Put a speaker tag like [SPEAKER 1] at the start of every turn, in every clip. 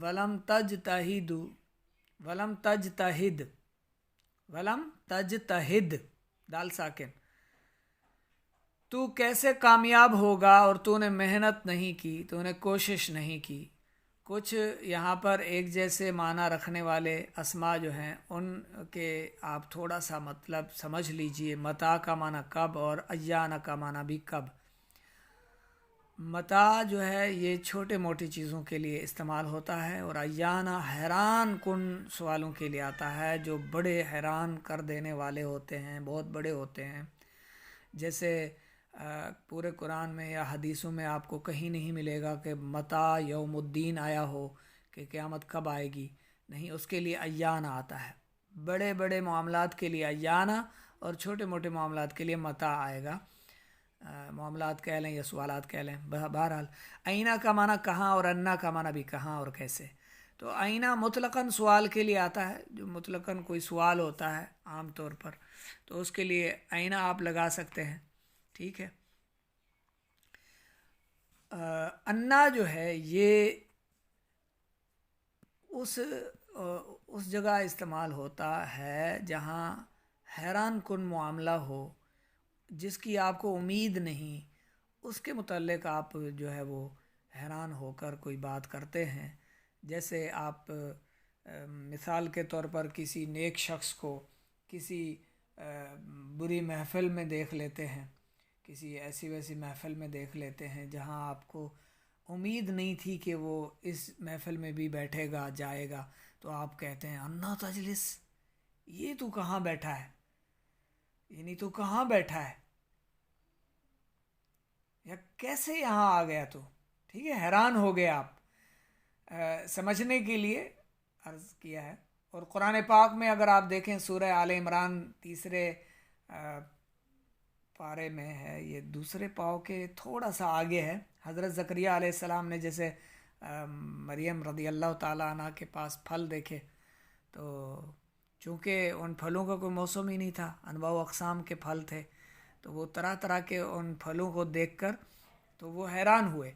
[SPEAKER 1] ولم تجتہد، ولم تجتہد، ولم تجتہد، دال ساکن، تو کیسے کامیاب ہوگا اور تو نے محنت نہیں کی، تو نے کوشش نہیں کی۔ کچھ یہاں پر ایک جیسے معنی رکھنے والے اسما جو ہیں ان کے آپ تھوڑا سا مطلب سمجھ لیجئے۔ متا کا معنی کب اور ایانہ کا معنی بھی کب۔ متا جو ہے یہ چھوٹے موٹی چیزوں کے لیے استعمال ہوتا ہے، اور ایانہ حیران کن سوالوں کے لیے آتا ہے جو بڑے حیران کر دینے والے ہوتے ہیں، بہت بڑے ہوتے ہیں۔ جیسے پورے قرآن میں یا حدیثوں میں آپ کو کہیں نہیں ملے گا کہ متا یوم الدین آیا ہو کہ قیامت کب آئے گی، نہیں، اس کے لیے ایانہ آتا ہے۔ بڑے بڑے معاملات کے لیے ایانہ اور چھوٹے موٹے معاملات کے لیے متا آئے گا، معاملات کہہ لیں یا سوالات کہہ لیں۔ بہرحال آئینہ کا معنی کہاں اور انا کا معنی بھی کہاں اور کیسے۔ تو آئینہ مطلقاً سوال کے لیے آتا ہے، جو مطلقاً کوئی سوال ہوتا ہے عام طور پر، تو اس کے لیے آئینہ آپ لگا سکتے ہیں، ٹھیک ہے۔ انا جو ہے یہ اس جگہ استعمال ہوتا ہے جہاں حیران کن معاملہ ہو، جس کی آپ کو امید نہیں، اس کے متعلق آپ جو ہے وہ حیران ہو کر کوئی بات کرتے ہیں۔ جیسے آپ مثال کے طور پر کسی نیک شخص کو کسی بری محفل میں دیکھ لیتے ہیں، کسی ایسی ویسی محفل میں دیکھ لیتے ہیں جہاں آپ کو امید نہیں تھی کہ وہ اس محفل میں بھی بیٹھے گا، جائے گا، تو آپ کہتے ہیں انا تجلس، یہ تو کہاں بیٹھا ہے، یعنی تو کہاں بیٹھا ہے، یا کیسے یہاں آ گیا تو، ٹھیک ہے، حیران ہو گئے آپ۔ سمجھنے کے لیے عرض کیا ہے۔ اور قرآن پاک میں اگر آپ دیکھیں سورہ آل عمران تیسرے پارے میں ہے، یہ دوسرے پاؤ کے تھوڑا سا آگے ہے۔ حضرت زکریا علیہ السلام نے جیسے مریم رضی اللہ تعالیٰ عنہ کے پاس پھل دیکھے، تو چونکہ ان پھلوں کا کوئی موسم ہی نہیں تھا، انواع و اقسام کے پھل تھے، تو وہ طرح طرح کے ان پھلوں کو دیکھ کر تو وہ حیران ہوئے۔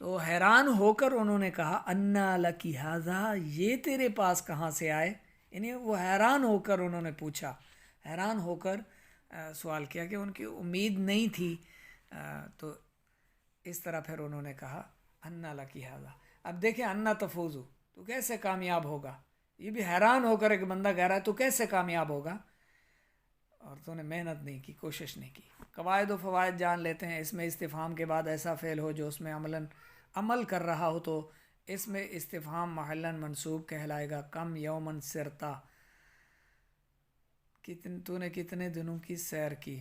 [SPEAKER 1] تو حیران ہو کر انہوں نے کہا انا لکی ھذا، یہ تیرے پاس کہاں سے آئے، یعنی وہ حیران ہو کر انہوں نے پوچھا، حیران ہو کر سوال کیا کہ ان کی امید نہیں تھی۔ تو اس طرح پھر انہوں نے کہا انا لکی ھذا۔ اب دیکھیں انا تفوزو، تو کیسے کامیاب ہوگا، یہ بھی حیران ہو کر ایک بندہ کہہ رہا ہے تو کیسے کامیاب ہوگا، اور تو نے محنت نہیں کی، کوشش نہیں کی۔ قواعد و فوائد جان لیتے ہیں۔ اس میں استفہام کے بعد ایسا فعل ہو جو اس میں عمل کر رہا ہو تو اس میں استفہام محلاً منصوب کہلائے گا۔ کم یومن سرتا، تو نے کتنے دنوں کی سیر کی،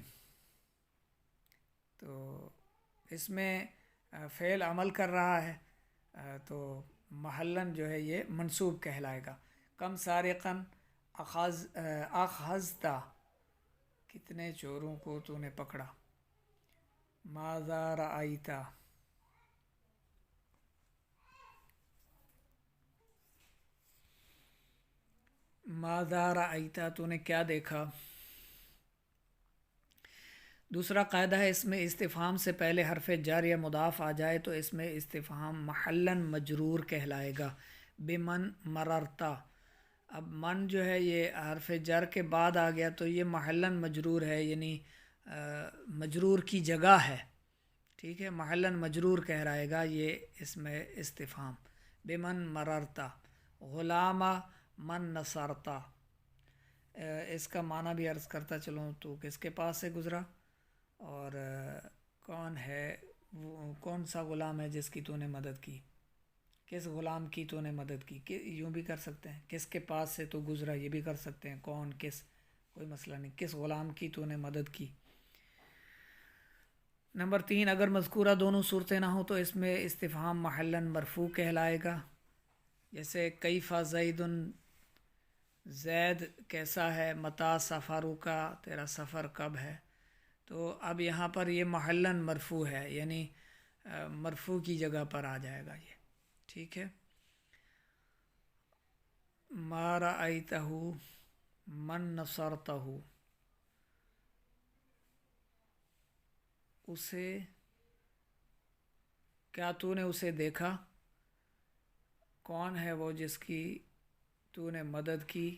[SPEAKER 1] تو اس میں فعل عمل کر رہا ہے تو محلاً جو ہے یہ منصوب کہلائے گا۔ کم سارقاً اخذتا، کتنے چوروں کو تو نے پکڑا۔ ماذا رأیتا، ماذا رأیتا، تو نے کیا دیکھا۔ دوسرا قاعدہ ہے، اس میں استفہام سے پہلے حرف جر یا مضاف آ جائے تو اس میں استفہام محلاً مجرور کہلائے گا۔ بمن مررتا، اب من جو ہے یہ حرف جر کے بعد آ گیا تو یہ محلاً مجرور ہے، یعنی مجرور کی جگہ ہے، ٹھیک ہے، محلاً مجرور کہلائے گا یہ اس میں استفہام۔ بمن مررتا، غلامہ من نصرتا، اس کا معنی بھی عرض کرتا چلوں تو کس کے پاس سے گزرا، اور کون ہے وہ، کون سا غلام ہے جس کی تو نے مدد کی، کس غلام کی تو نے مدد کی، یوں بھی کر سکتے ہیں، کس کے پاس سے تو گزرا، یہ بھی کر سکتے ہیں، کون، کس، کوئی مسئلہ نہیں، کس غلام کی تو نے مدد کی۔ نمبر 3، اگر مذکورہ دونوں صورتیں نہ ہوں تو اس میں استفہام محلاً مرفوع کہلائے گا۔ جیسے کیف زید، زید کیسا ہے، متی سفرک، تیرا سفر کب ہے، تو اب یہاں پر یہ محلاً مرفوع ہے، یعنی مرفوع کی جگہ پر آ جائے گا یہ، ٹھیک ہے۔ ما رأیتہ من نصرتہ، اسے، کیا تو نے اسے دیکھا، کون ہے وہ جس کی تو نے مدد کی؟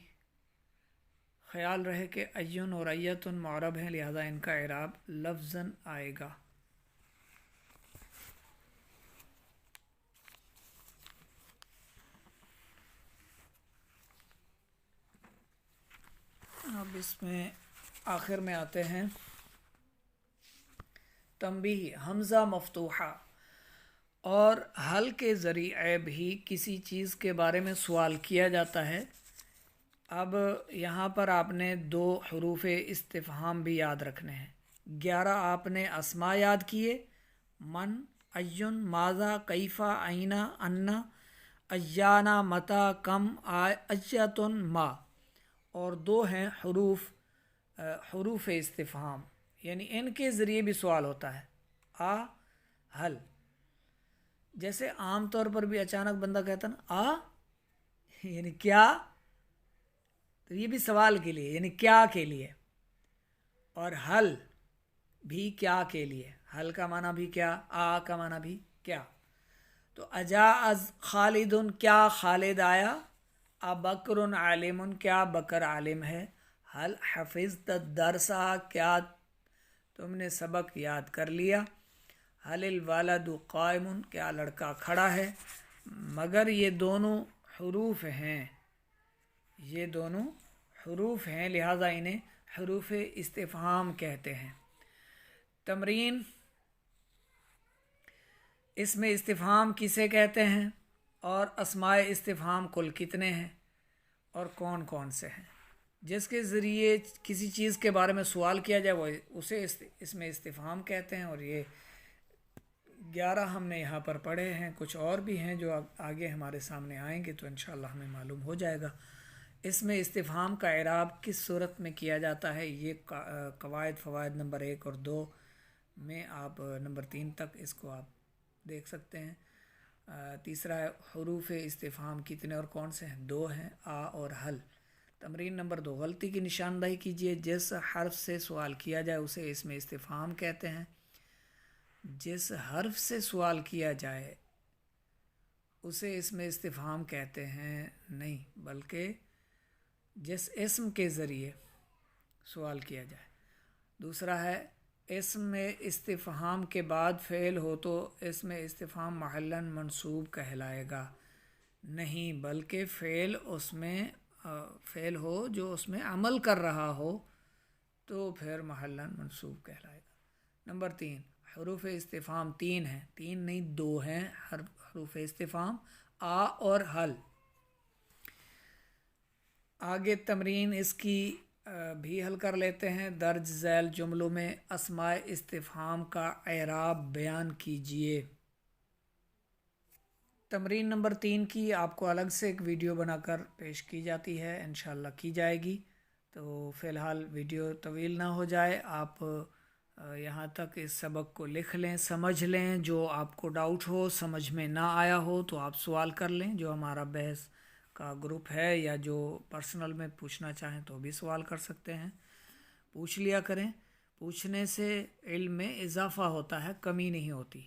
[SPEAKER 1] خیال رہے کہ ایون اور ایتن معرب ہیں، لہذا ان کا اعراب لفظاً آئے گا۔ اب اس میں آخر میں آتے ہیں تنبیہ، حمزہ مفتوحہ اور حل کے ذریعے بھی کسی چیز کے بارے میں سوال کیا جاتا ہے۔ اب یہاں پر آپ نے 2 حروف استفہام بھی یاد رکھنے ہیں۔ 11 آپ نے اسما یاد کیے، من، ایون، ماذا، کیفا، اینا، انا، ایانا، متا، کم، ایتن، ما، اور 2 ہیں حروف استفہام، یعنی ان کے ذریعے بھی سوال ہوتا ہے، حل۔ جیسے عام طور پر بھی اچانک بندہ کہتا نا یعنی کیا، تو یہ بھی سوال کے لیے، یعنی کیا کے لیے، اور حل بھی کیا کے لیے، حل کا معنی بھی کیا، کا معنی بھی کیا۔ تو اجا از خالد، کیا خالد آیا، بکر عالم، کیا بکر عالم ہے، حل حفظت الدرس، کیا تم نے سبق یاد کر لیا، حل الولد قائم، کیا لڑکا کھڑا ہے۔ مگر یہ دونوں حروف ہیں، لہٰذا انہیں حروف استفہام کہتے ہیں۔ تمرین، اسم استفہام کسے کہتے ہیں، اور اسماء استفہام کل کتنے ہیں اور کون کون سے ہیں؟ جس کے ذریعے کسی چیز کے بارے میں سوال کیا جائے وہ اسے اسم استفہام کہتے ہیں، اور یہ 11 ہم نے یہاں پر پڑھے ہیں، کچھ اور بھی ہیں جو آگے ہمارے سامنے آئیں گے تو انشاءاللہ ہمیں معلوم ہو جائے گا۔ اسم استفہام کا اعراب کس صورت میں کیا جاتا ہے، یہ قواعد فوائد نمبر 1 اور 2 میں آپ نمبر 3 تک اس کو آپ دیکھ سکتے ہیں۔ تیسرا ہے حروف استفہام کتنے اور کون سے ہیں، 2 ہیں، اور حل۔ تمرین نمبر 2، غلطی کی نشاندہی کیجیے۔ جس حرف سے سوال کیا جائے اسے اسم استفہام کہتے ہیں، جس حرف سے سوال کیا جائے اسے اسم استفہام کہتے ہیں نہیں، بلکہ جس اسم کے ذریعے سوال کیا جائے۔ دوسرا ہے اسم استفہام کے بعد فعل ہو تو اسم استفہام محلاً منصوب کہلائے گا، نہیں بلکہ فعل ہو جو اس میں عمل کر رہا ہو تو پھر محلاً منصوب کہلائے گا۔ نمبر 3، حروف استفہام 3 ہیں، 3 نہیں 2 ہیں حروف استفہام، اور حل۔ آگے تمرین اس کی بھی حل کر لیتے ہیں۔ درج ذیل جملوں میں اسماء استفہام کا اعراب بیان کیجیے۔ تمرین نمبر 3 کی آپ کو الگ سے ایک ویڈیو بنا کر پیش کی جاتی ہے، انشاءاللہ کی جائے گی، تو فی الحال ویڈیو طویل نہ ہو جائے، آپ یہاں تک اس سبق کو لکھ لیں، سمجھ لیں، جو آپ کو ڈاؤٹ ہو، سمجھ میں نہ آیا ہو تو آپ سوال کر لیں، جو ہمارا بحث کا گروپ ہے، یا جو پرسنل میں پوچھنا چاہیں تو بھی سوال کر سکتے ہیں، پوچھ لیا کریں۔ پوچھنے سے علم میں اضافہ ہوتا ہے، کمی نہیں ہوتی۔